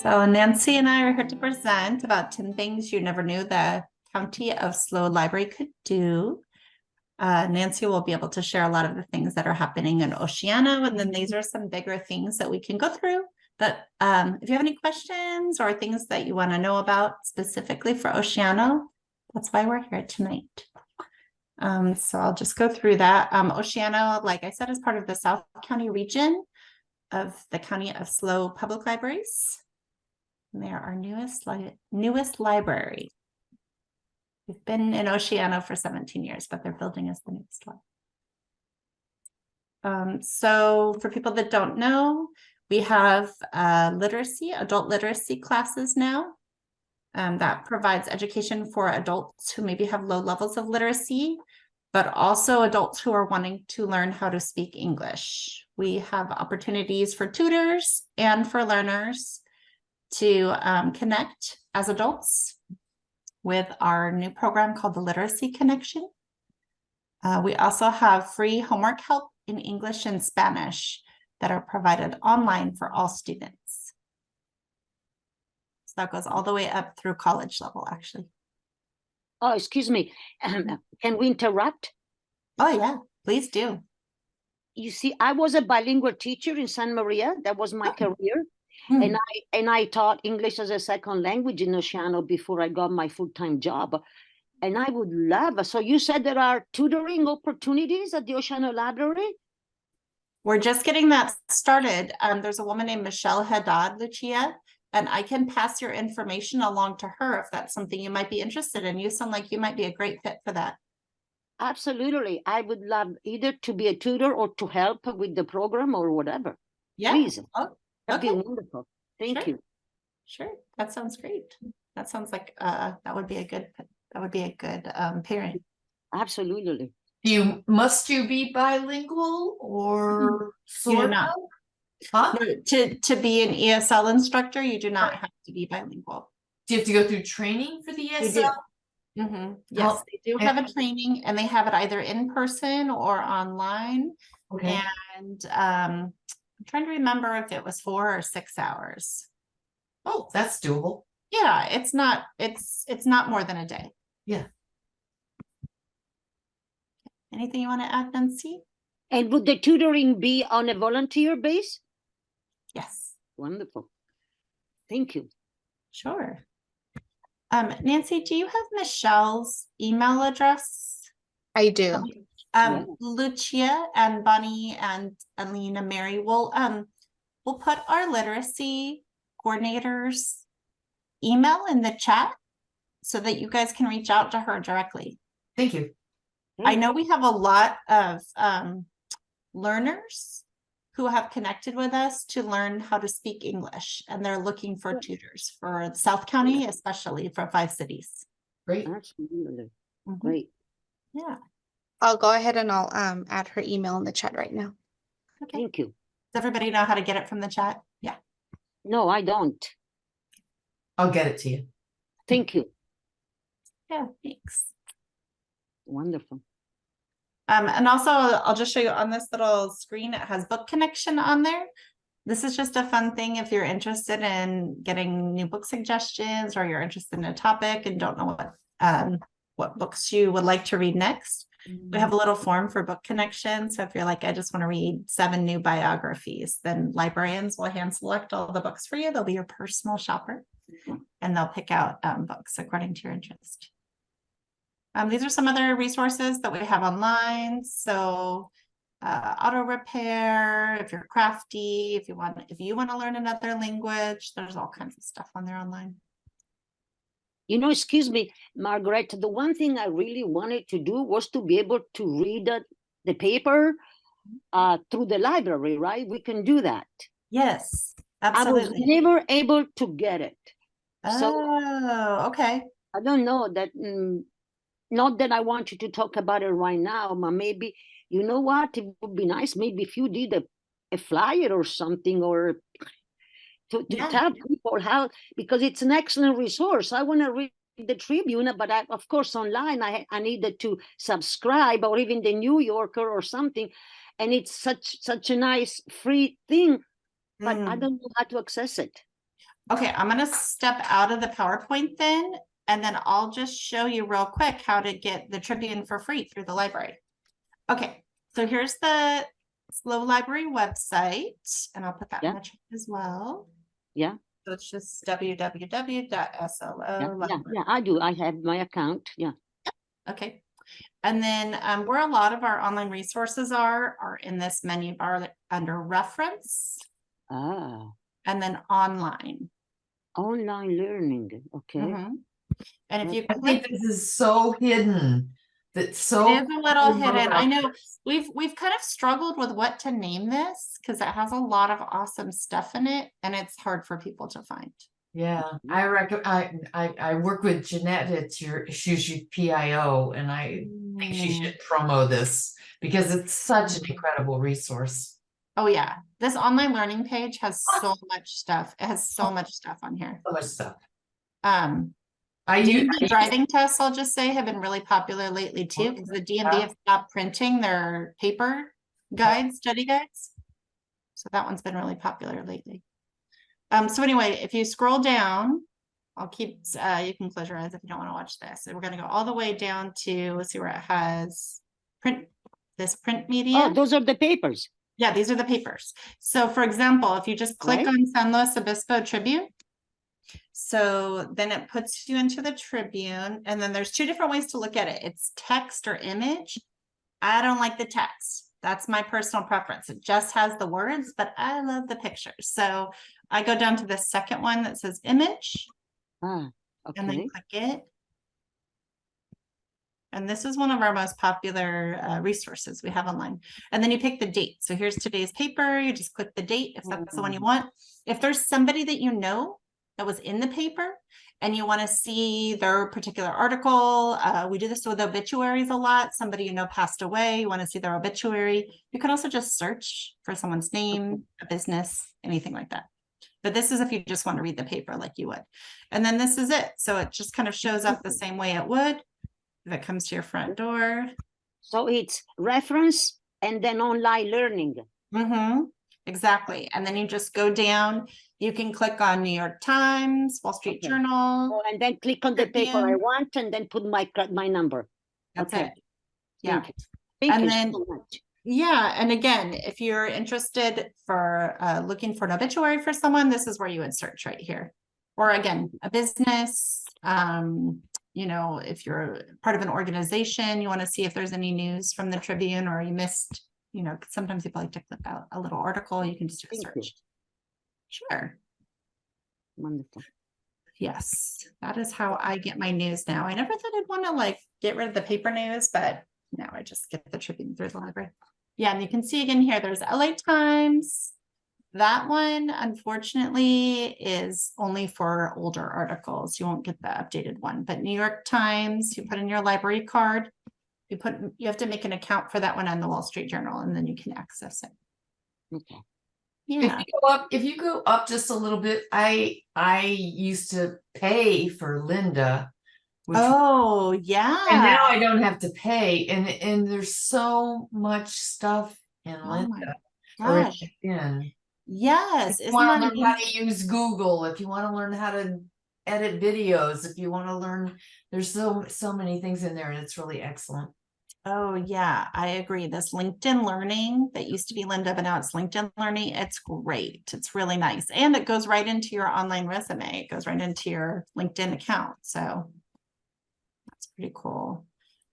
So Nancy and I are here to present about 10 things you never knew the County of SLO Library could do. Nancy will be able to share a lot of the things that are happening in Oceano, and then these are some bigger things that we can go through. But if you have any questions or things that you want to know about specifically for Oceano, that's why we're here tonight. So I'll just go through that. Oceano, like I said, is part of the South County region of the County of SLO Public Libraries. And they're our newest library. We've been in Oceano for 17 years, but they're building us the next one. So for people that don't know, we have adult literacy classes now that provides education for adults who maybe have low levels of literacy, but also adults who are wanting to learn how to speak English. We have opportunities for tutors and for learners to connect as adults with our new program called the Literacy Connection. We also have free homework help in English and Spanish that are provided online for all students. So that goes all the way up through college level, actually. Oh, excuse me. Can we interrupt? Oh, yeah, please do. You see, I was a bilingual teacher in San Maria. That was my career. And I taught English as a second language in Oceano before I got my full-time job. And I would love, so you said there are tutoring opportunities at the Oceano Library? We're just getting that started. There's a woman named Michelle Haddad, Lucia, and I can pass your information along to her if that's something you might be interested in. You sound like you might be a great fit for that. Absolutely. I would love either to be a tutor or to help with the program or whatever. Yeah. Please. Oh, that'd okay. be wonderful. Thank you. Sure. That sounds great. That sounds like that would be a good parent. Absolutely. Must you be bilingual or sort of? Huh? No, to be an ESL instructor, you do not have to be bilingual. Do you have to go through training for the ESL? Yes, they do have a training, and they have it either in person or online. Okay. And I'm trying to remember if it was 4 or 6 hours. Oh, that's doable. Yeah, it's not more than a day. Yeah. Anything you want to add, Nancy? And would the tutoring be on a volunteer base? Yes. Wonderful. Thank you. Sure. Nancy, do you have Michelle's email address? I do. Yeah. Lucia and Bunny and Alina Mary will put our literacy coordinators email in the chat so that you guys can reach out to her directly. Thank you. I know we have a lot of learners who have connected with us to learn how to speak English, and they're looking for tutors for South County, especially for 5 cities. Great. Absolutely. Great. Yeah. I'll go ahead and I'll add her email in the chat right now. Okay. Thank you. Does everybody know how to get it from the chat? Yeah. No, I don't. I'll get it to you. Thank you. Yeah, thanks. Wonderful. And also, I'll just show you on this little screen, it has book connection on there. This is just a fun thing if you're interested in getting new book suggestions, or you're interested in a topic and don't know what books you would like to read next. We have a little form for book connection. So if you're like, I just want to read 7 new biographies, then librarians will hand select all the books for you. They'll be your personal shopper, and they'll pick out books according to your interest. These are some other resources that we have online. So auto repair, if you're crafty, if you want to learn another language, there's all kinds of stuff on there online. You know, excuse me, Margaret, the one thing I really wanted to do was to be able to read the paper through the library, right? We can do that. Yes, absolutely. I was never able to get it. Oh, okay. I don't know that, not that I want you to talk about it right now, but maybe, you know what, it would be nice maybe if you did a flyer or something, or to tell people how, because it's an excellent resource. I want to read the Tribune, but of course online I needed to subscribe, or even the New Yorker or something, and it's such a nice free thing, but I don't know how to access it. Okay, I'm gonna step out of the PowerPoint then, and then I'll just show you real quick how to get the Tribune for free through the library. Okay, so here's the SLO Library website, and I'll put that in Yeah. the chat as well. Yeah. So it's just www.SLO. Yeah, I do. I have my account. Yeah. Okay. And then where a lot of our online resources are in this menu bar under reference Ah, and then online. online learning. Okay. Mhm. And if you I think this is so hidden. That's so. It is a little I love hidden. I know this. we've kind of struggled with what to name this because it has a lot of awesome stuff in it and it's hard for people to find. Yeah, I I work with Jeanette at she's your PIO, and I think she should promo this because it's such an incredible resource. Oh yeah, this online learning page has so much stuff. It has so much stuff on here. So much stuff. DMV driving tests, I'll just say, have been really popular lately too, because the DMV have stopped printing their paper guides, study guides. So that one's been really popular lately. So anyway, if you scroll down, I'll keep, you can close your eyes if you don't want to watch this. So we're going to go all the way down to, let's see where it has print media. Oh, those are the papers. Yeah, these are the papers. So for example, if you just click on San Luis Obispo Tribune, so then it puts you into the Tribune, and then there's two different ways to look at it. It's text or image. I don't like the text. That's my personal preference. It just has the words, but I love the pictures. So I go down to the second one that says image. And then click it. And this is one of our most popular resources we have online. And then you pick the date. So here's today's paper. You just click the date if that's the one you want. If there's somebody that you know that was in the paper and you want to see their particular article, we do this with obituaries a lot. Somebody you know passed away, you want to see their obituary. You can also just search for someone's name, a business, anything like that. But this is if you just want to read the paper like you would. And then this is it. So it just kind of shows up the same way it would if it comes to your front door. So it's reference and then online learning. Exactly. And then you just go down. You can click on New York Times, Wall Street Journal. Oh, and then click on the paper I want and then put my number. That's it. Yeah. Thank and you then, so much. Yeah. And again, if you're interested for looking for an obituary for someone, this is where you would search right here. Or again, a business, you know, if you're part of an organization, you want to see if there's any news from the Tribune or you missed, you know, sometimes people like to click out a little article, you can just do a search. Sure. Wonderful. Yes, that is how I get my news now. I never thought I'd want to like get rid of the paper news, but now I just get the Tribune through the library. Yeah, and you can see again here, there's LA Times. That one, unfortunately, is only for older articles. You won't get the updated one. But New York Times, you put in your library card. You have to make an account for that one on the Wall Street Journal, and then you can access it. Okay. Yeah. If you go up just a little bit, I used to pay for Linda. Oh, yeah. And now I don't have to pay, and there's so much stuff in Linda. Gosh. Yes. If you want to learn how to use Google, if you want to learn how to edit videos, if you want to learn, there's so many things in there, and it's really excellent. Oh yeah, I agree. This LinkedIn Learning that used to be Linda, but now it's LinkedIn Learning. It's great. It's really nice. And it goes right into your online resume. It goes right into your LinkedIn account. So that's pretty cool.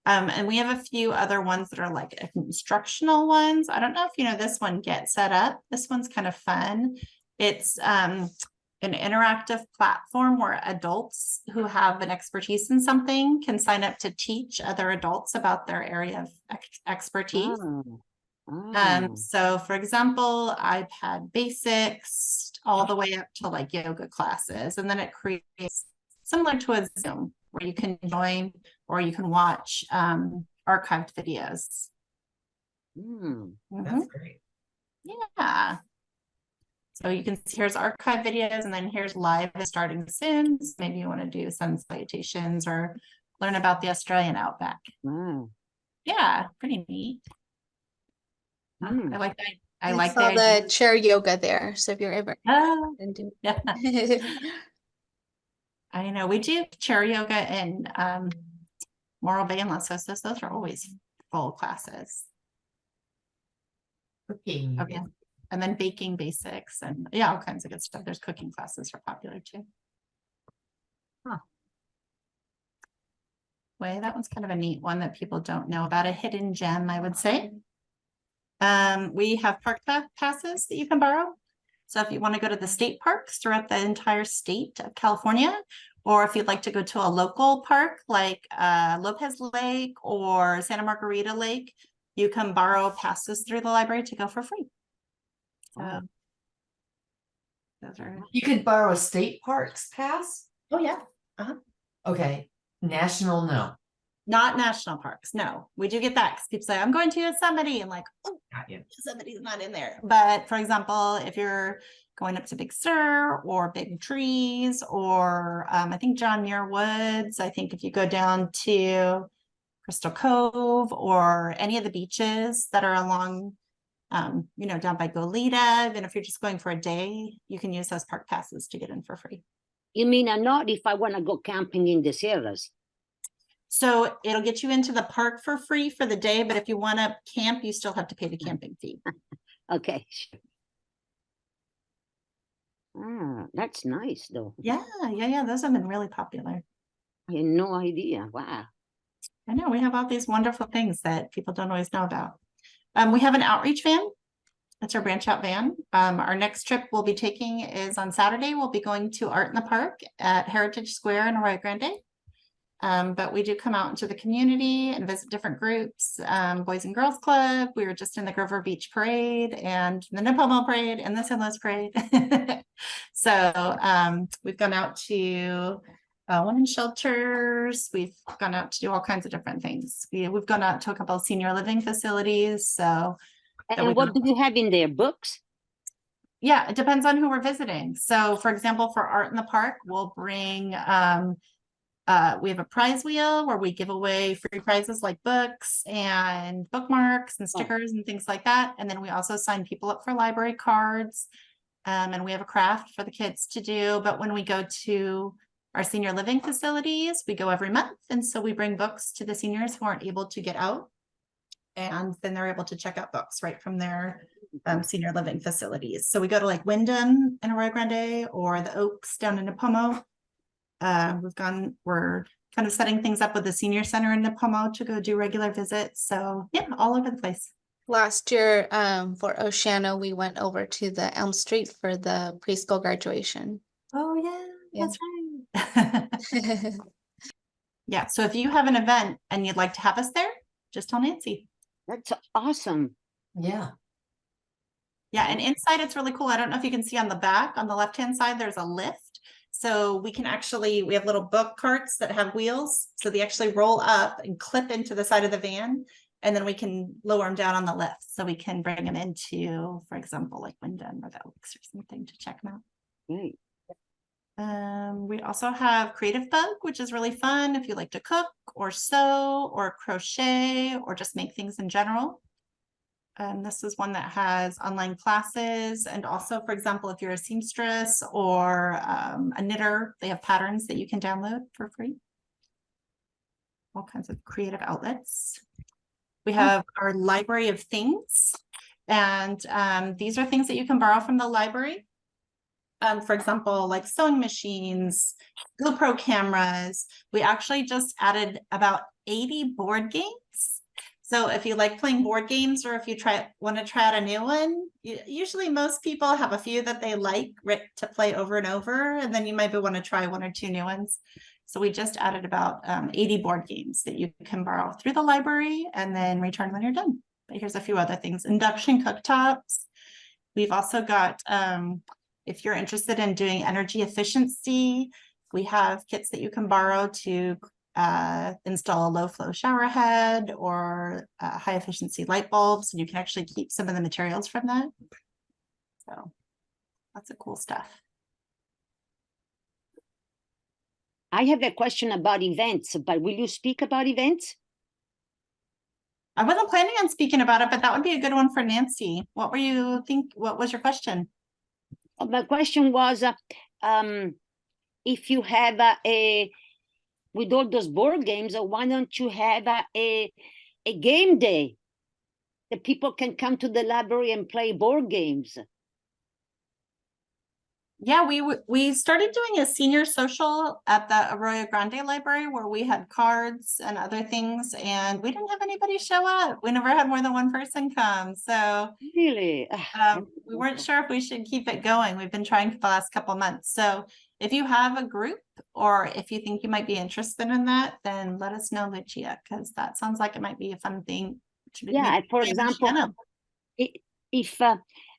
And we have a few other ones that are like instructional ones. I don't know if you know this one, Get Set Up. This one's kind of fun. It's an interactive platform where adults who have an expertise in something can sign up to teach other adults about their area of expertise. So for example, iPad basics all the way up to like yoga classes. And then it creates similar to a Zoom where you can join or you can watch archived videos. That's great. Yeah. So you can see here's archive videos, and then here's live starting soon. So maybe you want to do sun salutations or learn about the Australian outback. Yeah, pretty neat. I like that. I I like saw the the idea. chair yoga there. So if you're ever Oh, into yeah. I know we do chair yoga and Moral Bay and Los Osos. Those are always full classes. Cooking. Okay. And then baking basics and yeah, all kinds of good stuff. There's cooking classes are popular too. Huh. Way, that one's kind of a neat one that people don't know about, a hidden gem, I would say. We have park passes that you can borrow. So if you want to go to the state parks throughout the entire state of California, or if you'd like to go to a local park like Lopez Lake or Santa Margarita Lake, you can borrow passes through the library to go for free. So Wow. those are, You could borrow a state parks pass? oh yeah. Okay, national, no. Not national parks. No, we do get that because people say, I'm going to Yosemite and like, oh, Got you. Yosemite's not in there. But for example, if you're going up to Big Sur or Big Trees or I think John Muir Woods, I think if you go down to Crystal Cove or any of the beaches that are along, you know, down by Goleta, even if you're just going for a day, you can use those park passes to get in for free. You mean not if I want to go camping in the Sierras? So it'll get you into the park for free for the day, but if you want to camp, you still have to pay the camping fee. Okay. Ah, that's nice though. Yeah. Those have been really popular. I had no idea. Wow. I know we have all these wonderful things that people don't always know about. We have an outreach van. That's our branch out van. Our next trip we'll be taking is on Saturday. We'll be going to Art in the Park at Heritage Square in Arroyo Grande. But we do come out into the community and visit different groups, Boys and Girls Club. We were just in the Grover Beach Parade and the Nipomo Parade and the Sinless Parade. So we've gone out to women's shelters. We've gone out to do all kinds of different things. We've gone out to a couple of senior living facilities. So And what do you have in there? Books? yeah, it depends on who we're visiting. So for example, for Art in the Park, we'll bring we have a prize wheel where we give away free prizes like books and bookmarks and stickers and things like that. And then we also sign people up for library cards. And we have a craft for the kids to do. But when we go to our senior living facilities, we go every month. And so we bring books to the seniors who aren't able to get out. And then they're able to check out books right from their senior living facilities. So we go to like Wyndham in Arroyo Grande or the Oaks down in Nipomo. We're kind of setting things up with the senior center in Nipomo to go do regular visits. So yeah, all over the place. last year, for Oceano, we went over to the Elm Street for the preschool graduation. Oh yeah, Yeah. that's right. Yeah, so if you have an event and you'd like to have us there, just tell Nancy. That's awesome. Yeah. Yeah, and inside it's really cool. I don't know if you can see on the back, on the left-hand side, there's a lift. So we have little book carts that have wheels. So they actually roll up and clip into the side of the van. And then we can lower them down on the lift. So we can bring them into, for example, like Wyndham or the Oaks or something to check them out. Great. We also have Creative Bug, which is really fun if you like to cook or sew or crochet or just make things in general. This is one that has online classes. And also, for example, if you're a seamstress or a knitter, they have patterns that you can download for free. All kinds of creative outlets. We have our library of things. And these are things that you can borrow from the library. For example, like sewing machines, GoPro cameras. We actually just added about 80 board games. So if you like playing board games or if you want to try out a new one, usually most people have a few that they like to play over and over, and then you might want to try one or two new ones. So we just added about 80 board games that you can borrow through the library and then return when you're done. But here's a few other things. Induction cooktops. We've also got, if you're interested in doing energy efficiency, we have kits that you can borrow to install a low flow shower head or high efficiency light bulbs, and you can actually keep some of the materials from that. So lots of cool stuff. I have a question about events, but will you speak about events? I wasn't planning on speaking about it, but that would be a good one for Nancy. What was your question? My question was, if you have with all those board games, why don't you have a game day that people can come to the library and play board games? Yeah, we started doing a senior social at the Arroyo Grande Library where we had cards and other things, and we didn't have anybody show up. We never had more than one person come. So Really? we weren't sure if we should keep it going. We've been trying for the last couple of months. So if you have a group or if you think you might be interested in that, then let us know, Lucia, because that sounds like it might be a fun thing. Yeah, for example, if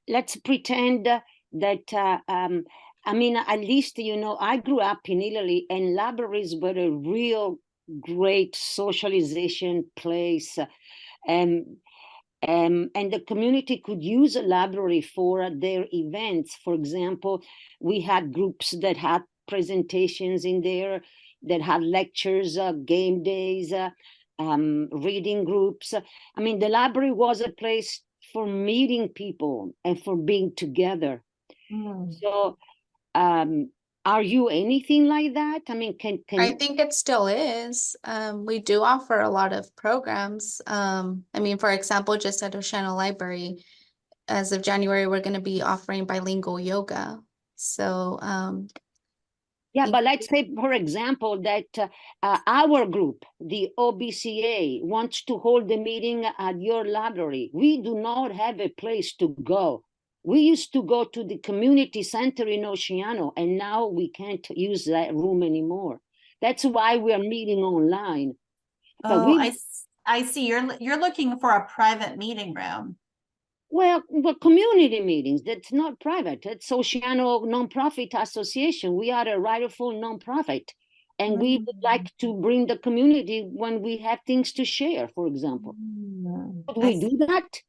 let's pretend that I mean, at least, you know, I grew up in Italy and libraries were a real great socialization place. And the community could use a library for their events. For example, we had groups that had presentations in there, that had lectures, game days, reading groups. I mean, the library was a place for meeting people and for being together. So, are you anything like that? I mean, can I think it still is. We do offer a lot of programs. I mean, for example, just at Oceano Library, as of January, we're going to be offering bilingual yoga. So, yeah, but let's say, for example, that our group, the OBCA, wants to hold a meeting at your library. We do not have a place to go. We used to go to the community center in Oceano, and now we can't use that room anymore. That's why we are meeting online. But I see you're looking for a private meeting room. Well, community meetings, that's not private. It's Oceano Nonprofit Association. We are a rightful nonprofit. And we would like to bring the community when we have things to share, for example. Could we do that?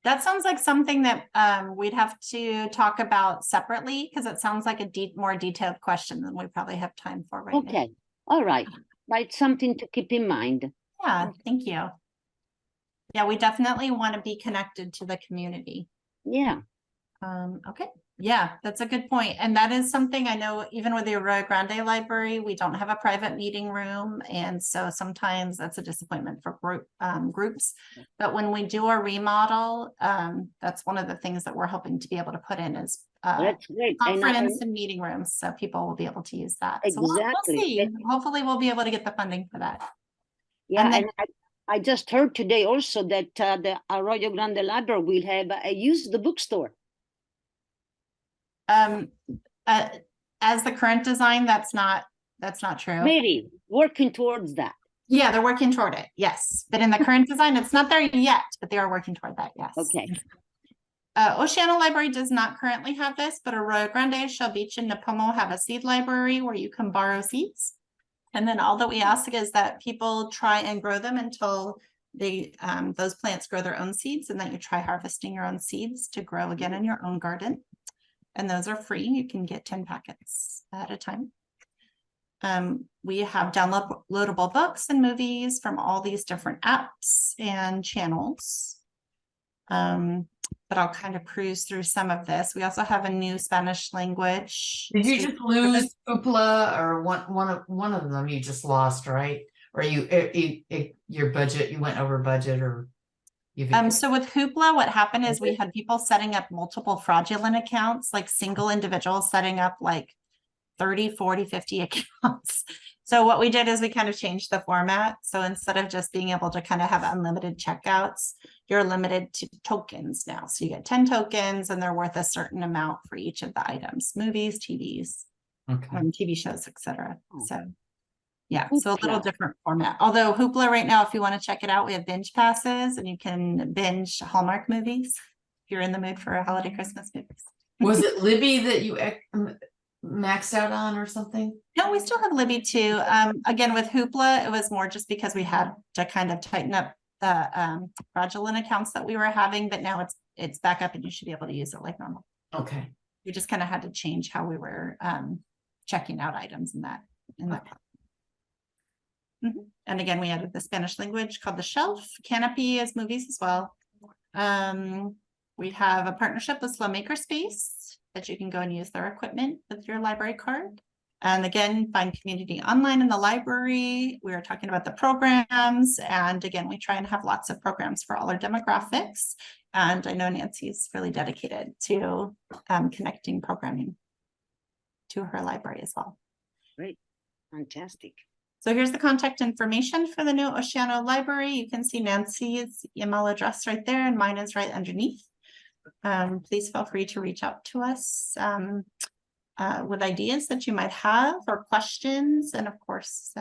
That sounds like something that we'd have to talk about separately because it sounds like a more detailed question than we probably have time for right now. Okay, all right. But it's something to keep in mind. Yeah, thank you. Yeah, we definitely want to be connected to the community. Yeah. Okay. Yeah, that's a good point. And that is something I know even with the Arroyo Grande Library, we don't have a private meeting room. And so sometimes that's a disappointment for groups. But when we do a remodel, that's one of the things that we're hoping to be able to put in is that's great. Conference and meeting rooms. So people will be able to use that. Exactly. So we'll see. Hopefully we'll be able to get the funding for that. Yeah, and I just heard today also that the Arroyo Grande Library will have use the bookstore. As the current design, that's not true. Maybe working towards that. Yeah, they're working toward it. Yes, but in the current design, it's not there yet, but they are working toward that. Yes. Okay. Oceano Library does not currently have this, but Arroyo Grande, Shell Beach, and Napomo have a seed library where you can borrow seeds. And then all that we ask is that people try and grow them until they those plants grow their own seeds, and that you try harvesting your own seeds to grow again in your own garden. And those are free. You can get 10 packets at a time. We have downloadable books and movies from all these different apps and channels. But I'll kind of cruise through some of this. We also have a new Spanish language. Did you just lose Hoopla, or one of them you just lost, right? Or your budget, you went over budget, or so with Hoopla, what happened is we had people setting up multiple fraudulent accounts, like single individuals setting up like 30, 40, 50 accounts. So what we did is we kind of changed the format. So instead of just being able to kind of have unlimited checkouts, you're limited to tokens now. So you get 10 tokens and they're worth a certain amount for each of the items, movies, TVs, TV shows, etc. So yeah, so a little different format. Although Hoopla right now, if you want to check it out, we have binge passes and you can binge Hallmark movies if you're in the mood for a holiday Christmas movies. Was it Libby that you maxed out on or something? No, we still have Libby too. Again, with Hoopla, it was more just because we had to kind of tighten up the fraudulent accounts that we were having, but now it's back up and you should be able to use it like normal. Okay. We just kind of had to change how we were checking out items in that. And again, we added the Spanish language called The Shelf. Canopy is movies as well. We have a partnership with SLO Makerspace that you can go and use their equipment with your library card. And again, find community online in the library. We are talking about the programs. And again, we try and have lots of programs for all our demographics. And I know Nancy's really dedicated to connecting programming to her library as well. Great, fantastic. So here's the contact information for the new Oceano library. You can see Nancy's email address right there, and mine is right underneath. Please feel free to reach out to us with ideas that you might have or questions. And of course,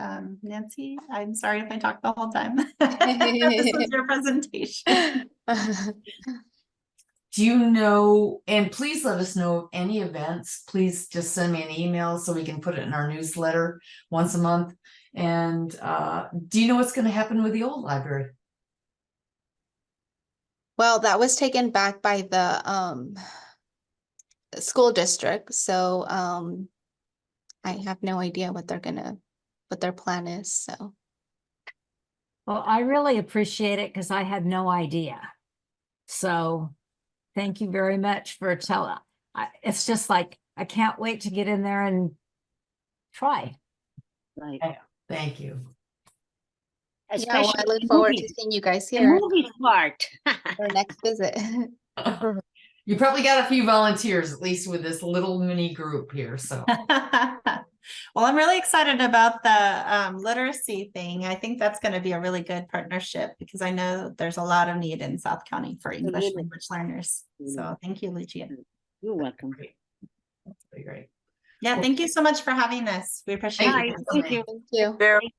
Nancy, I'm sorry if I talked the whole time. This was your presentation. Do you know, and please let us know of any events. Please just send me an email so we can put it in our newsletter once a month. And do you know what's going to happen with the old library? Well, that was taken back by the school district. So I have no idea what their plan is. So Well, I really appreciate it because I had no idea. So thank you very much for telling. It's just like, I can't wait to get in there and try. Right. Thank you. yeah, well, I look the forward movie- to seeing you guys the here movie part. for our next visit. You probably got a few volunteers, at least with this little mini group here. So Well, I'm really excited about the literacy thing. I think that's going to be a really good partnership because I know there's a lot of need in South County for English Absolutely. language learners. So thank you, Lucia. You're welcome. that's pretty great. Yeah, thank you so much for having us. We appreciate Thank you. you. Thank you. Thank you. Very